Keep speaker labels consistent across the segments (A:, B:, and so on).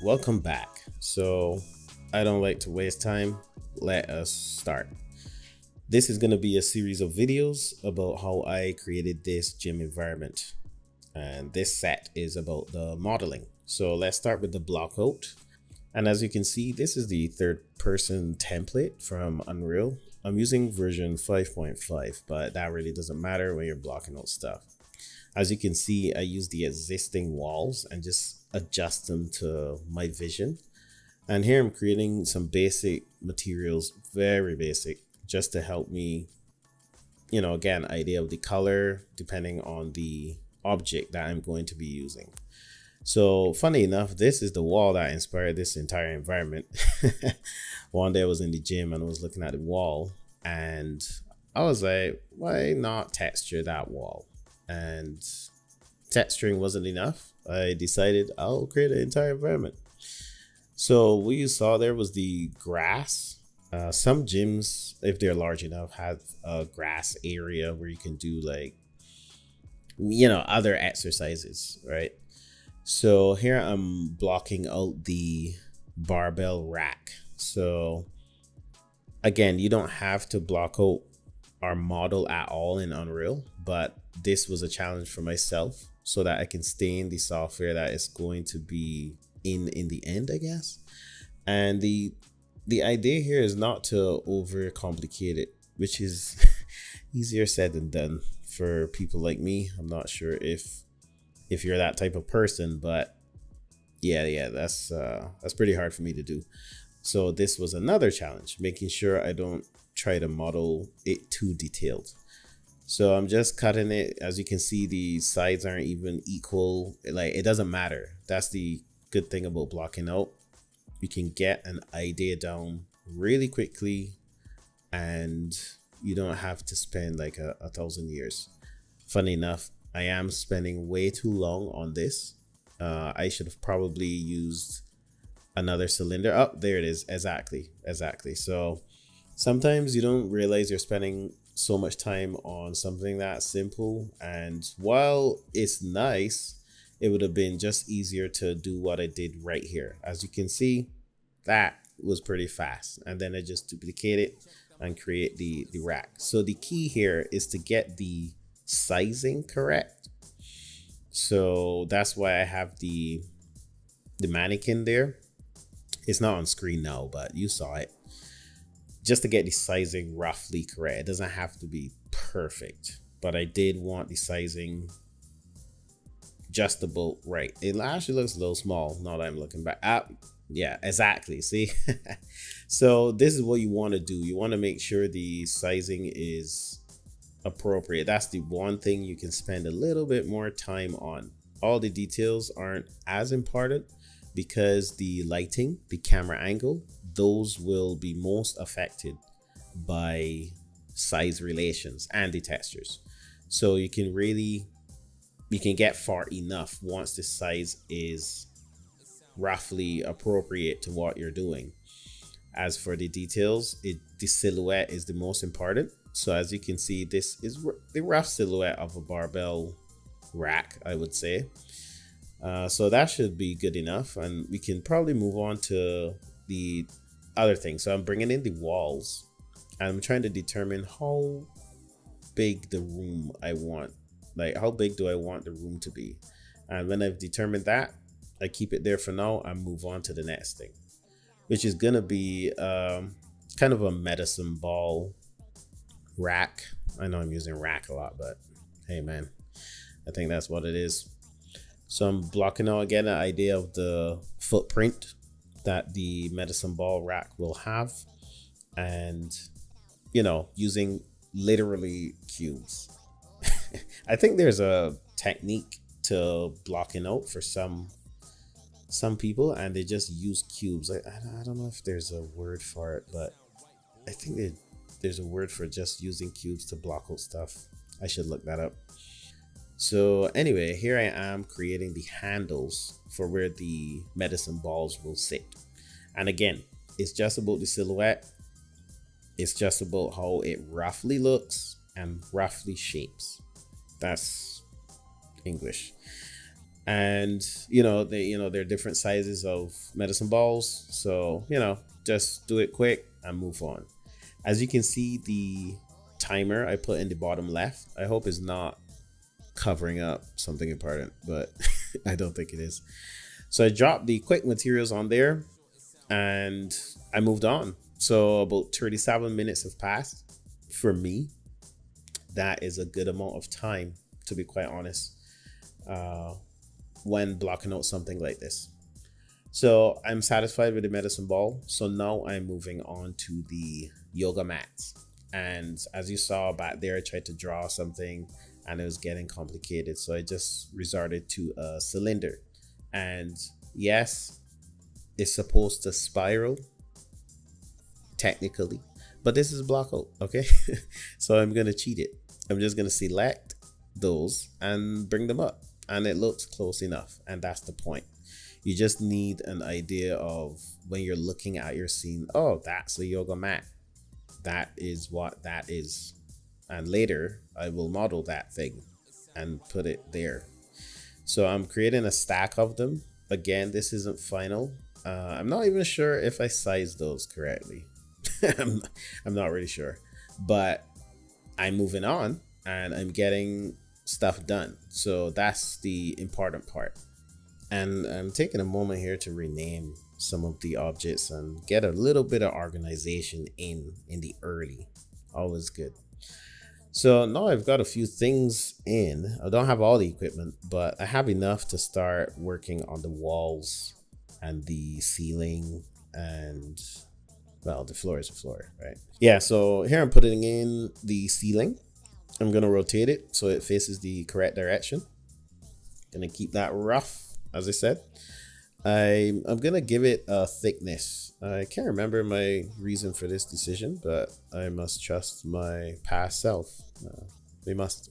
A: Welcome back. So, I don't like to waste time. Let us start. This is going to be a series of videos about how I created this gym environment. And this set is about the modeling. So, let's start with the blockout. And as you can see, this is the third person template from Unreal. I'm using version 5.5, but that really doesn't matter when you're blocking out stuff. As you can see, I use the existing walls and just adjust them to my vision. And here I'm creating some basic materials, very basic, just to help me, again, idea of the color depending on the object that I'm going to be using. So funny enough, this is the wall that inspired this entire environment. One day I was in the gym and I was looking at the wall and I was like, why not texture that wall? And texturing wasn't enough. I decided I'll create an entire environment. So what you saw there was the grass. Some gyms, if they're large enough, have a grass area where you can do other exercises, right? So here I'm blocking out the barbell rack. So again, you don't have to block out our model at all in Unreal, but this was a challenge for myself so that I can stay in the software that is going to be in the end, I guess. And the idea here is not to overcomplicate it, which is easier said than done for people like me. I'm not sure if you're that type of person, but yeah, that's pretty hard for me to do. So this was another challenge, making sure I don't try to model it too detailed. So I'm just cutting it. As you can see, the sides aren't even equal. Like, it doesn't matter. That's the good thing about blocking out. You can get an idea down really quickly and you don't have to spend like a 1,000 years. Funny enough, I am spending way too long on this. I should have probably used another cylinder. Oh, there it is. Exactly. So sometimes you don't realize you're spending so much time on something that simple. And while it's nice, it would have been just easier to do what I did right here. As you can see, that was pretty fast. And then I just duplicate it and create the rack. So the key here is to get the sizing correct. So that's why I have the mannequin there. It's not on screen now, but you saw it. Just to get the sizing roughly correct. It doesn't have to be perfect, but I did want the sizing just about right. It actually looks a little small now that I'm looking back. Yeah, exactly. See? So this is what you want to do. You want to make sure the sizing is appropriate. That's the one thing you can spend a little bit more time on. All the details aren't as important because the lighting, the camera angle, those will be most affected by size relations and the textures. So you can get far enough once the size is roughly appropriate to what you're doing. As for the details, the silhouette is the most important. So as you can see, this is the rough silhouette of a barbell rack, I would say. So that should be good enough, and we can probably move on to the other thing. So I'm bringing in the walls and I'm trying to determine how big the room I want, like how big do I want the room to be. And when I've determined that, I keep it there for now and move on to the next thing, which is gonna be kind of a medicine ball rack. I know I'm using rack a lot, but hey man, I think that's what it is. So I'm blocking out again an idea of the footprint that the medicine ball rack will have, and using literally cubes. I think there's a technique to blocking out for some people, and they just use cubes. I don't know if there's a word for it, but I think there's a word for just using cubes to block out stuff. I should look that up. So anyway, here I am creating the handles for where the medicine balls will sit. And again, it's just about the silhouette. It's just about how it roughly looks and roughly shapes. That's English. And there are different sizes of medicine balls, so just do it quick and move on. As you can see, the timer I put in the bottom left, I hope is not covering up something important, but I don't think it is. So I dropped the quick materials on there and I moved on. So about 37 minutes have passed. For me, that is a good amount of time, to be quite honest, uh, when blocking out something like this. So I'm satisfied with the medicine ball. So now I'm moving on to the yoga mats. And as you saw back there, I tried to draw something and it was getting complicated. So I just resorted to a cylinder. And yes, it's supposed to spiral technically, but this is Blockout, okay? So I'm gonna cheat it. I'm just gonna select those and bring them up, and it looks close enough, and that's the point. You just need an idea of when you're looking at your scene, oh, that's a yoga mat. That is what that is. And later I will model that thing and put it there. So I'm creating a stack of them. Again, this isn't final. I'm not even sure if I sized those correctly. I'm, I'm not really sure, but I'm moving on and I'm getting stuff done. So that's the important part. And I'm taking a moment here to rename some of the objects and get a little bit of organization in the early. Always good. So now I've got a few things in. I don't have all the equipment, but I have enough to start working on the walls and the ceiling, and well, the floor is the floor, right? Yeah, so here I'm putting in the ceiling. I'm gonna rotate it so it faces the correct direction. Gonna keep that rough, as I said. I'm gonna give it a thickness. I can't remember my reason for this decision, but I must trust my past self. We must.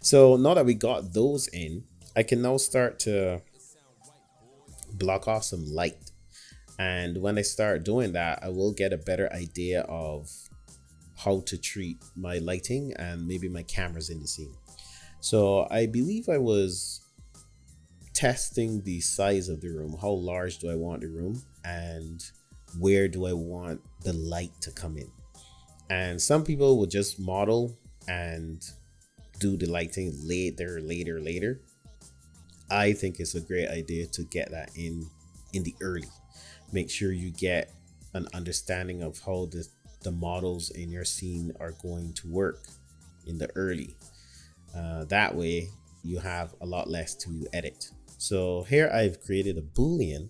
A: So now that we got those in, I can now start to block off some light. And when I start doing that, I will get a better idea of how to treat my lighting and maybe my cameras in the scene. So I believe I was testing the size of the room. How large do I want the room, and where do I want the light to come in? And some people will just model and do the lighting later. I think it's a great idea to get that in the early. Make sure you get an understanding of how the models in your scene are going to work in the early. That way you have a lot less to edit. So here I've created a boolean,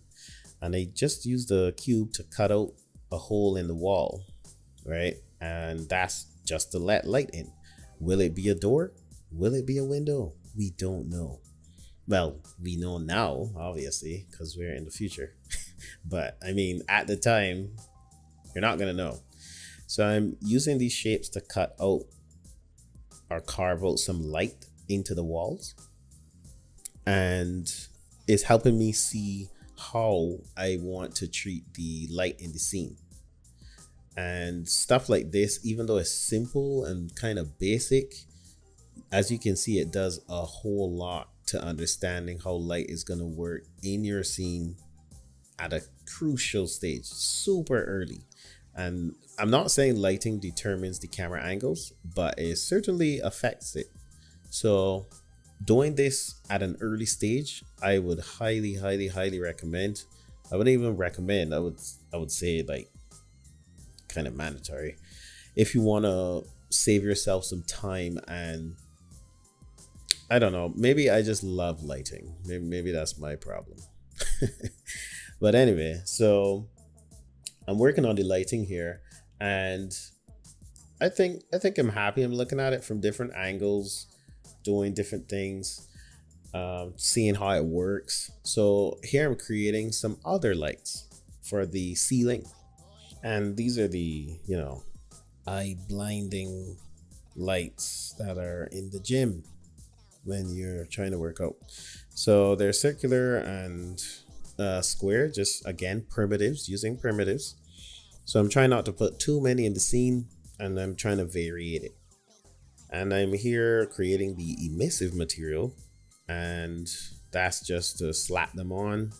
A: and I just used the cube to cut out a hole in the wall, right? And that's just to let light in. Will it be a door? Will it be a window? We don't know. Well, we know now, obviously, because we're in the future. But I mean, at the time, you're not gonna know. So I'm using these shapes to cut out or carve out some light into the walls, and it's helping me see how I want to treat the light in the scene. And stuff like this, even though it's simple and kind of basic, as you can see, it does a whole lot to understanding how light is going to work in your scene at a crucial stage, super early. And I'm not saying lighting determines the camera angles, but it certainly affects it. So doing this at an early stage, I would highly recommend. I wouldn't even recommend, I would say like kind of mandatory if you want to save yourself some time. And I don't know, maybe I just love lighting. Maybe that's my problem. But anyway, so I'm working on the lighting here, and I think I'm happy. I'm looking at it from different angles, doing different things, seeing how it works. So here I'm creating some other lights for the ceiling, and these are the eye blinding lights that are in the gym when you're trying to work out. So they're circular and square, just again primitives, using primitives. So I'm trying not to put too many in the scene, and I'm trying to variate it. And I'm here creating the emissive material, and that's just to slap them on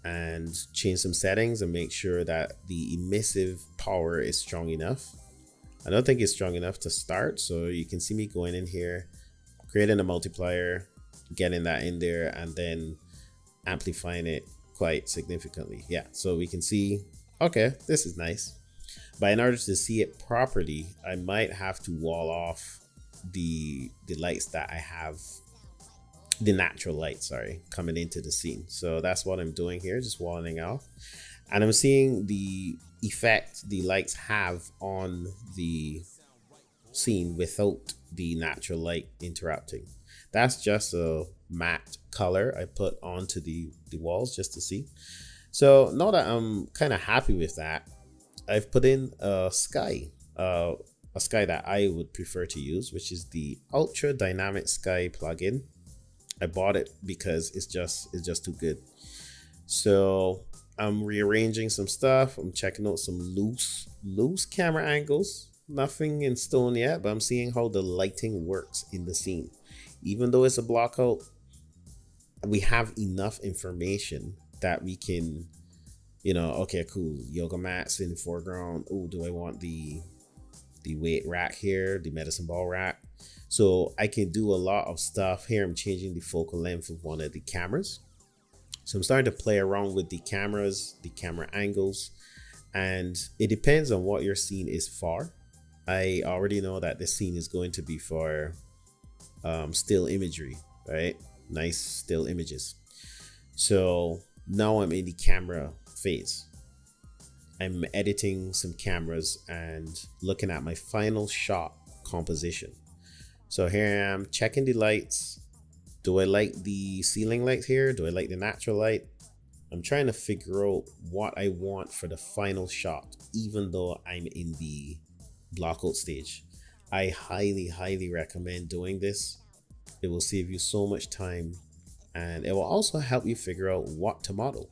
A: and change some settings and make sure that the emissive power is strong enough. I don't think it's strong enough to start, so you can see me going in here, creating a multiplier, getting that in there, and then amplifying it quite significantly. Yeah, so we can see, okay, this is nice. But in order to see it properly, I might have to wall off the lights that I have, the natural light, sorry, coming into the scene. So that's what I'm doing here, just walling off. And I'm seeing the effect the lights have on the scene without the natural light interrupting. That's just a matte color I put onto the walls just to see. So now that I'm kind of happy with that, I've put in a sky that I would prefer to use, which is the Ultra Dynamic Sky plugin. I bought it because it's just too good. So I'm rearranging some stuff. I'm checking out some loose camera angles. Nothing in stone yet, but I'm seeing how the lighting works in the scene. Even though it's a blockout, we have enough information that we can, you know, okay, cool, yoga mats in the foreground. Oh, do I want the weight rack here, the medicine ball rack? So I can do a lot of stuff here. I'm changing the focal length of one of the cameras. So I'm starting to play around with the cameras, the camera angles, and it depends on what your scene is for. I already know that this scene is going to be for still imagery, right? Nice still images. So now I'm in the camera phase. I'm editing some cameras and looking at my final shot composition. So here I am checking the lights. Do I like the ceiling light here? Do I like the natural light? I'm trying to figure out what I want for the final shot, even though I'm in the blockout stage. I highly recommend doing this. It will save you so much time, and it will also help you figure out what to model.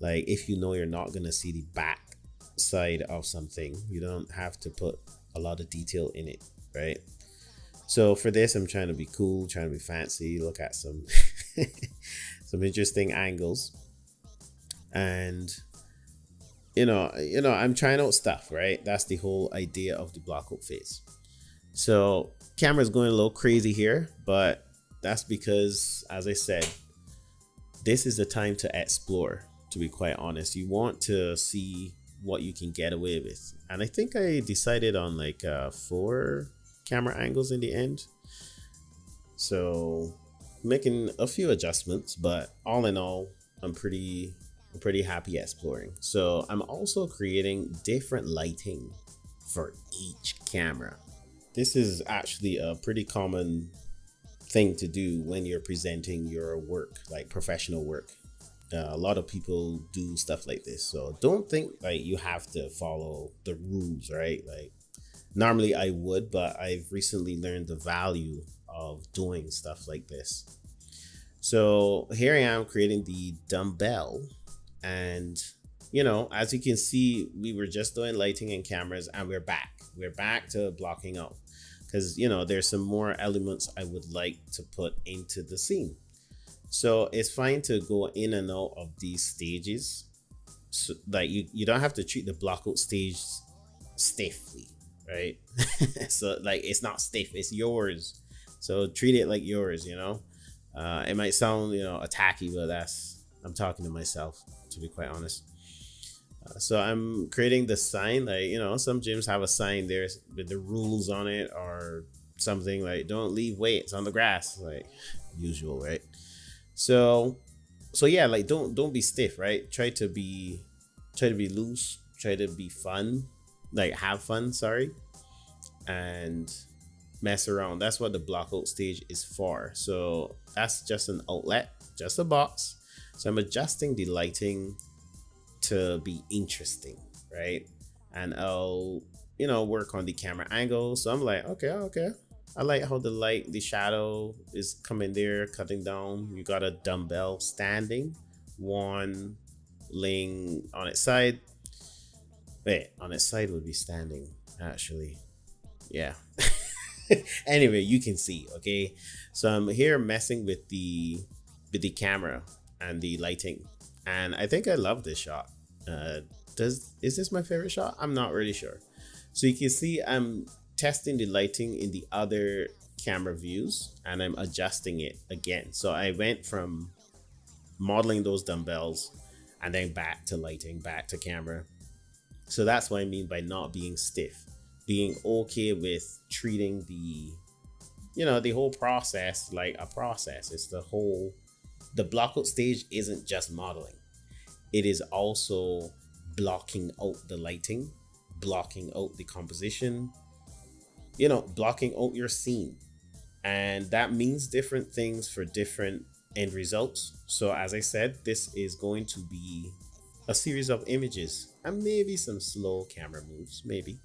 A: Like if you know you're not gonna see the back side of something, you don't have to put a lot of detail in it, right? So for this, I'm trying to be cool, trying to be fancy, look at some some interesting angles, and you know, I'm trying out stuff, right? That's the whole idea of the blockout phase. So camera's going a little crazy here, but that's because, as I said, this is the time to explore. To be quite honest, you want to see what you can get away with, and I think I decided on like 4 camera angles in the end. So making a few adjustments, but all in all, I'm pretty happy exploring. So I'm also creating different lighting for each camera. This is actually a pretty common thing to do when you're presenting your work, like professional work. A lot of people do stuff like this, so don't think like you have to follow the rules, right? Like normally I would, but I've recently learned the value of doing stuff like this. So here I am creating the Dumbell, and you know, as you can see, we were just doing lighting and cameras, and we're back to blocking out, because you know, there's some more elements I would like to put into the scene. So it's fine to go in and out of these stages. So like you don't have to treat the blockout stage stiffly, right? So like it's not stiff, it's yours. So treat it like yours, you know. It might sound, you know, attacky, but I'm talking to myself, to be quite honest. So I'm creating the sign, like, you know, some gyms have a sign there with the rules on it, or something like don't leave weights on the grass, like usual, right? So yeah, like don't be stiff, right? Try to be loose, try to be fun, like have fun, sorry, and mess around. That's what the blockout stage is for. So that's just an outlet, just a box. So I'm adjusting the lighting to be interesting, right? And I'll, you know, work on the camera angle. So I'm like, okay, I like how the shadow is coming there, cutting down. You got a dumbbell standing, one laying on its side. Wait, on its side would be standing, actually. Yeah. Anyway, you can see, okay? So I'm here messing with the camera and the lighting, and I think I love this shot. uh is this my favorite shot? I'm not really sure. So you can see I'm testing the lighting in the other camera views, and I'm adjusting it again. So I went from modeling those dumbbells and then back to lighting, back to camera. So that's what I mean by not being stiff, being okay with treating the whole process like a process. It's the blockout stage isn't just modeling. It is also blocking out the lighting, blocking out the composition, blocking out your scene. And that means different things for different end results. So as I said, this is going to be a series of images and maybe some slow camera moves, maybe.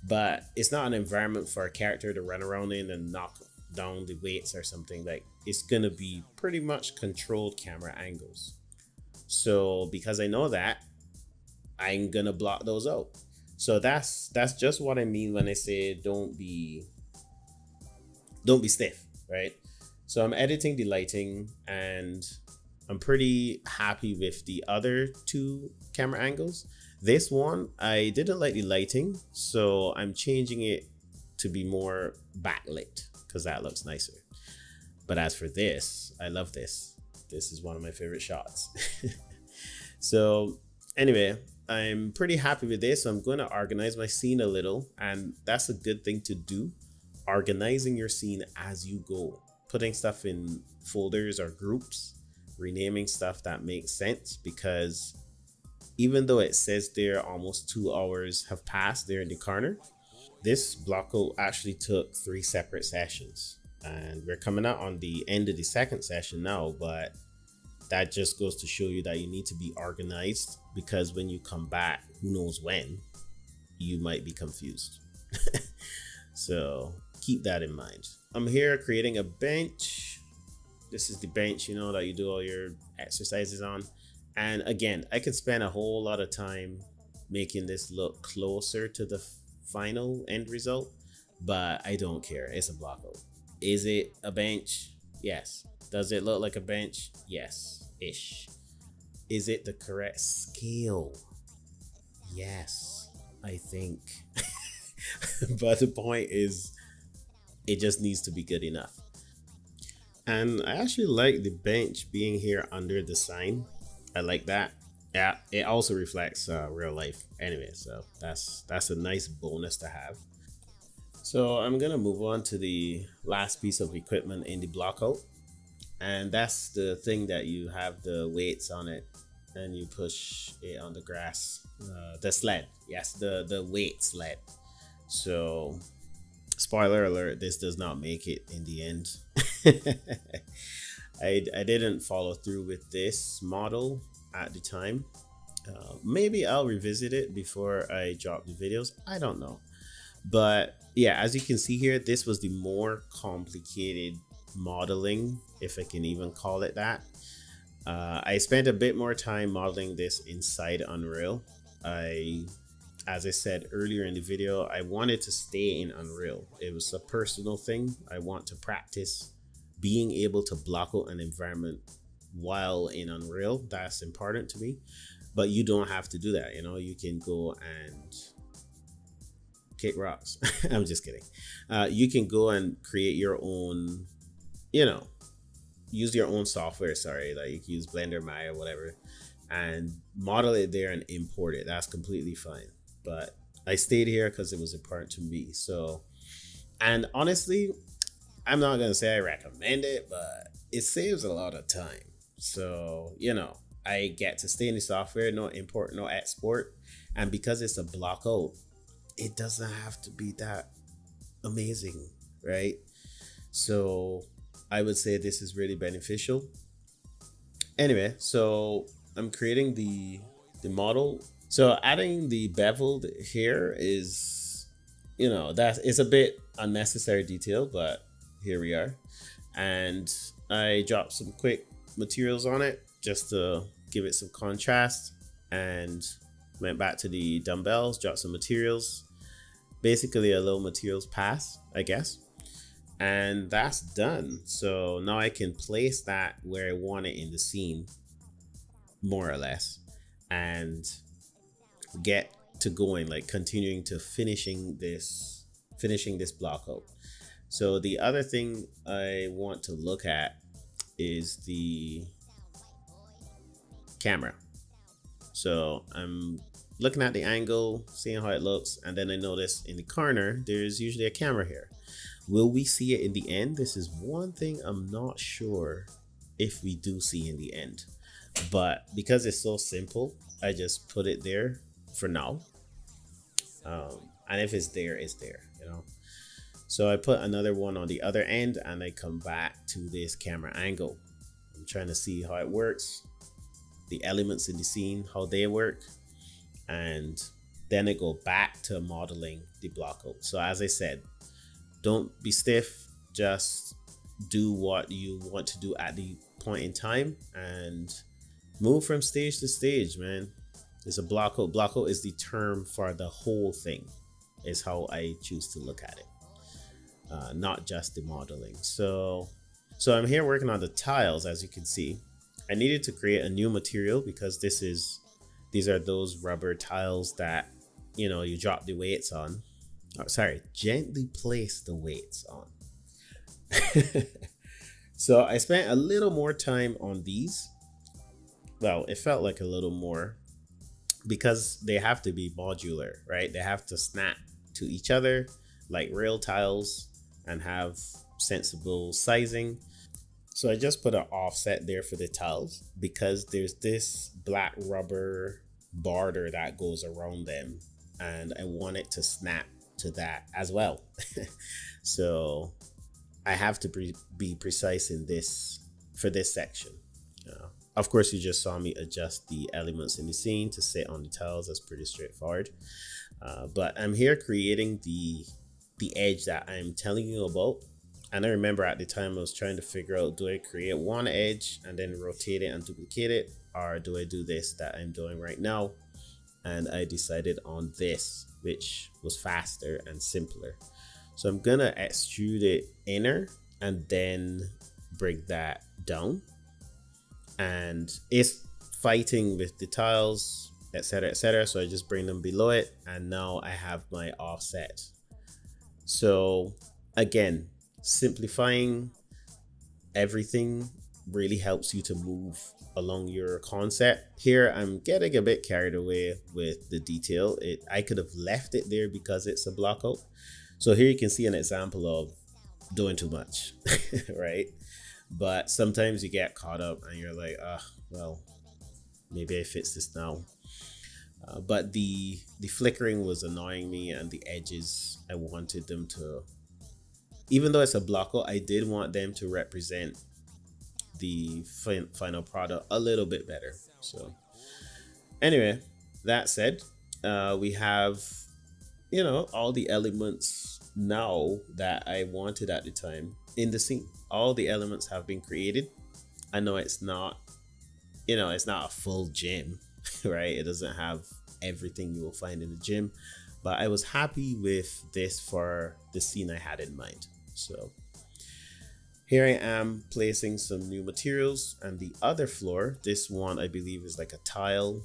A: But it's not an environment for a character to run around in and knock down the weights or something. Like, it's gonna be pretty much controlled camera angles. So because I know that, I'm gonna block those out. So that's just what I mean when I say don't be stiff, right? So I'm editing the lighting, and I'm pretty happy with the other two camera angles. This one, I didn't like the lighting, so I'm changing it to be more backlit because that looks nicer. But as for this, I love this. This is one of my favorite shots. So anyway, I'm pretty happy with this. So I'm going to organize my scene a little, and that's a good thing to do. Organizing your scene as you go, putting stuff in folders or groups, renaming stuff that makes sense, because even though it says there almost 2 hours have passed there in the corner, this blockout actually took 3 separate sessions, and we're coming out on the end of the second session now. But that just goes to show you that you need to be organized, because when you come back, who knows when, you might be confused. So keep that in mind. I'm here creating a bench. This is the bench, that you do all your exercises on. And again, I could spend a whole lot of time making this look closer to the final end result, but I don't care. It's a blockout. Is it a bench? Yes. Does it look like a bench? Yes, ish. Is it the correct scale? Yes, I think. But the point is, it just needs to be good enough. And I actually like the bench being here under the sign. I like that. Yeah, it also reflects real life anyway, so that's a nice bonus to have. So I'm gonna move on to the last piece of equipment in the blockout, and that's the thing that you have the weights on it and you push it on the grass. The sled, yes, the weight sled. So spoiler alert, this does not make it in the end. I didn't follow through with this model at the time. Maybe I'll revisit it before I drop the videos, I don't know. But yeah, as you can see here, this was the more complicated modeling, if I can even call it that. I spent a bit more time modeling this inside Unreal. As I said earlier in the video, I wanted to stay in Unreal. It was a personal thing. I want to practice being able to block out an environment while in Unreal. That's important to me. But you don't have to do that. You can go and kick rocks. I'm just kidding. You can go and create your own, use your own software. Sorry, like you can use Blender, Maya, whatever, and model it there and import it. That's completely fine. But I stayed here because it was important to me. So, and honestly, I'm not gonna say I recommend it, but it saves a lot of time. So, I get to stay in the software, no import, no export. And because it's a blockout, it doesn't have to be that amazing, right? So I would say this is really beneficial. Anyway, so I'm creating the model. So adding the beveled here is, that is a bit unnecessary detail, but here we are. And I dropped some quick materials on it just to give it some contrast, and went back to the dumbbells, dropped some materials, basically a little materials pass, I guess. And that's done. So now I can place that where I want it in the scene, more or less, and get to going, like continuing to finishing this block out. So the other thing I want to look at is the camera. So I'm looking at the angle, seeing how it looks, and then I notice in the corner there's usually a camera here. Will we see it in the end? This is one thing I'm not sure if we do see in the end. But because it's so simple, I just put it there for now. And if it's there, it's there, you know. So I put another one on the other end and I come back to this camera angle. I'm trying to see how it works, the elements in the scene, how they work. And then I go back to modeling the block out. So as I said, don't be stiff, just do what you want to do at the point in time and move from stage to stage, man. It's a block out. Block out is the term for the whole thing, is how I choose to look at it, not just the modeling. So I'm here working on the tiles. As you can see, I needed to create a new material because these are those rubber tiles that, you know, you drop the weights on. Oh, sorry, gently place the weights on. So I spent a little more time on these. Well, it felt like a little more because they have to be modular, right? They have to snap to each other like real tiles and have sensible sizing. So I just put an offset there for the tiles because there's this black rubber border that goes around them and I want it to snap to that as well. So I have to be precise in this for this section. Of course, you just saw me adjust the elements in the scene to sit on the tiles. That's pretty straightforward. But I'm here creating the edge that I'm telling you about. And I remember at the time I was trying to figure out, do I create one edge and then rotate it and duplicate it? Or do I do this that I'm doing right now? And I decided on this, which was faster and simpler. So I'm gonna extrude it inner and then break that down. And it's fighting with the tiles, etc., etc. So I just bring them below it and now I have my offset. So again, simplifying everything really helps you to move along your concept. Here I'm getting a bit carried away with the detail. I could have left it there because it's a block out. So here you can see an example of doing too much, right? But sometimes you get caught up and you're like, well, maybe I fix this now. But the flickering was annoying me, and the edges, I wanted them to, even though it's a blockout, I did want them to represent the final product a little bit better. So anyway, that said, we have, you know, all the elements now that I wanted at the time in the scene. All the elements have been created. I know it's not, you know, it's not a full gym, right? It doesn't have everything you will find in the gym, but I was happy with this for the scene I had in mind. So here I am placing some new materials, and the other floor, this one I believe is like a tile,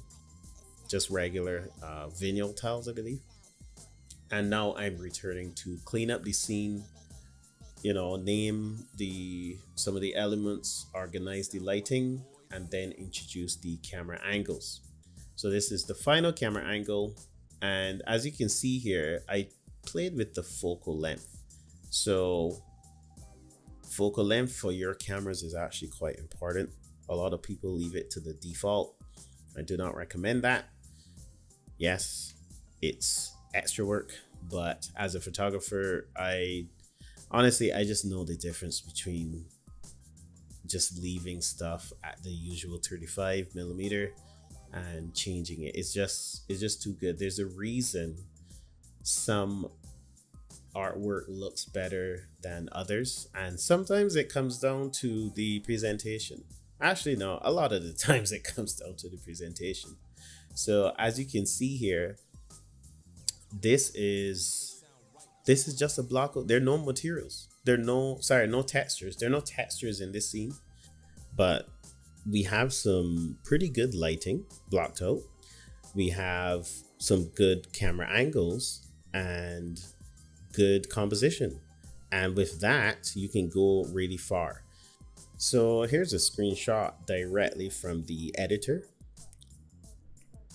A: just regular vinyl tiles, I believe. And now I'm returning to clean up the scene, you know, name some of the elements, organize the lighting, and then introduce the camera angles. So this is the final camera angle. And as you can see here, I played with the focal length. So focal length for your cameras is actually quite important. A lot of people leave it to the default. I do not recommend that. Yes, it's extra work, but as a photographer, I just know the difference between just leaving stuff at the usual 35mm and changing it. It's just too good. There's a reason some artwork looks better than others, and sometimes it comes down to the presentation. Actually, no, a lot of the times it comes down to the presentation. So as you can see here, this is just a block. There are no materials. no textures. There are no textures in this scene, but we have some pretty good lighting blocked out. We have some good camera angles and good composition. And with that, you can go really far. So here's a screenshot directly from the editor,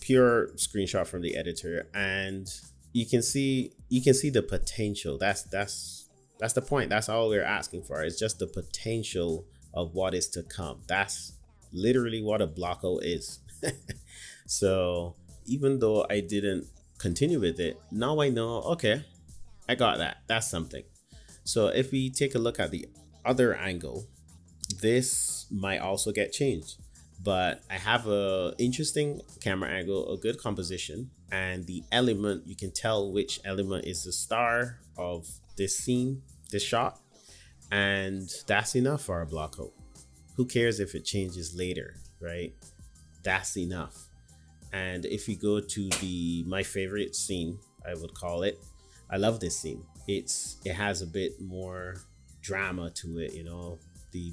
A: pure screenshot from the editor, and you can see the potential. That's the point. That's all we're asking for. It's just the potential of what is to come. That's literally what a blockout is. So even though I didn't continue with it, now I know, okay, I got that. That's something. So if we take a look at the other angle, this might also get changed, but I have a interesting camera angle, a good composition, and the element, you can tell which element is the star of this scene, this shot, and that's enough for a blockout. Who cares if it changes later, right? That's enough. And if you go to my favorite scene, I would call it, I love this scene. It has a bit more drama to it, you know. The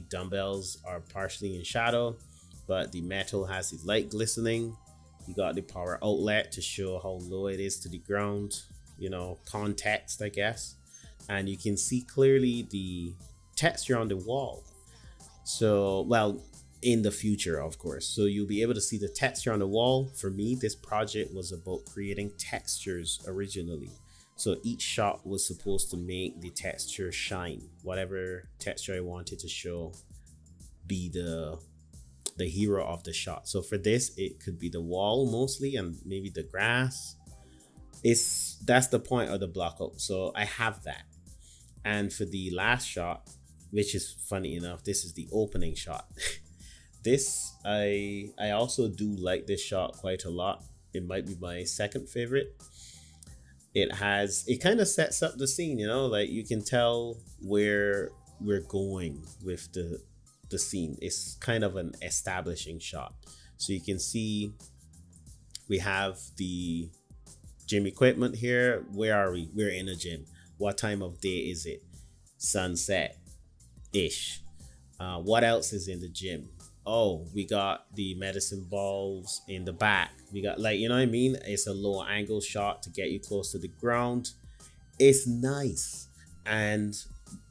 A: dumbbells are partially in shadow, but the metal has the light glistening. You got the power outlet to show how low it is to the ground, you know, context, I guess. And you can see clearly the texture on the wall. So, well, in the future, of course. So you'll be able to see the texture on the wall. For me, this project was about creating textures originally. So each shot was supposed to make the texture shine. Whatever texture I wanted to show be the hero of the shot. So for this, it could be the wall mostly, and maybe the grass. That's the point of the blockout. So I have that. And for the last shot, which is funny enough, this is the opening shot. This, I also do like this shot quite a lot. It might be my second favorite. It kind of sets up the scene, you know, like you can tell where we're going with the scene. It's kind of an establishing shot. So you can see we have the gym equipment here. Where are we? We're in a gym. What time of day is it? Sunset-ish. What else is in the gym? Oh, we got the medicine balls in the back. We got, like, you know what I mean? It's a low angle shot to get you close to the ground. It's nice. And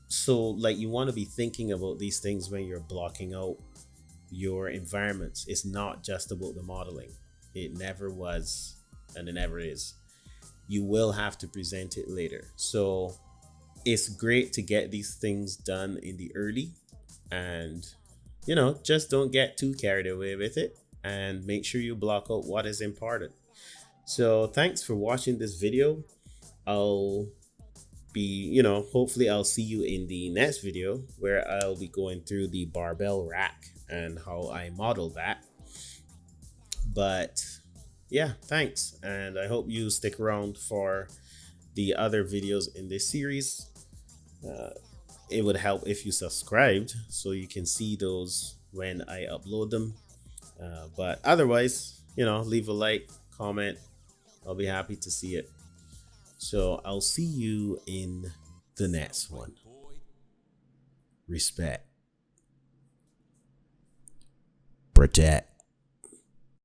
A: so, like, you want to be thinking about these things when you're blocking out your environments. It's not just about the modeling. It never was, and it never is. You will have to present it later. So it's great to get these things done in the early, and you know, just don't get too carried away with it, and make sure you block out what is important. So thanks for watching this video. I'll be, you know, hopefully I'll see you in the next video where I'll be going through the barbell rack and how I model that. But yeah, thanks, and I hope you stick around for the other videos in this series. It would help if you subscribed so you can see those when I upload them. But otherwise, you know, leave a like, comment. I'll be happy to see it. So I'll see you in the next one. Respect. Protect.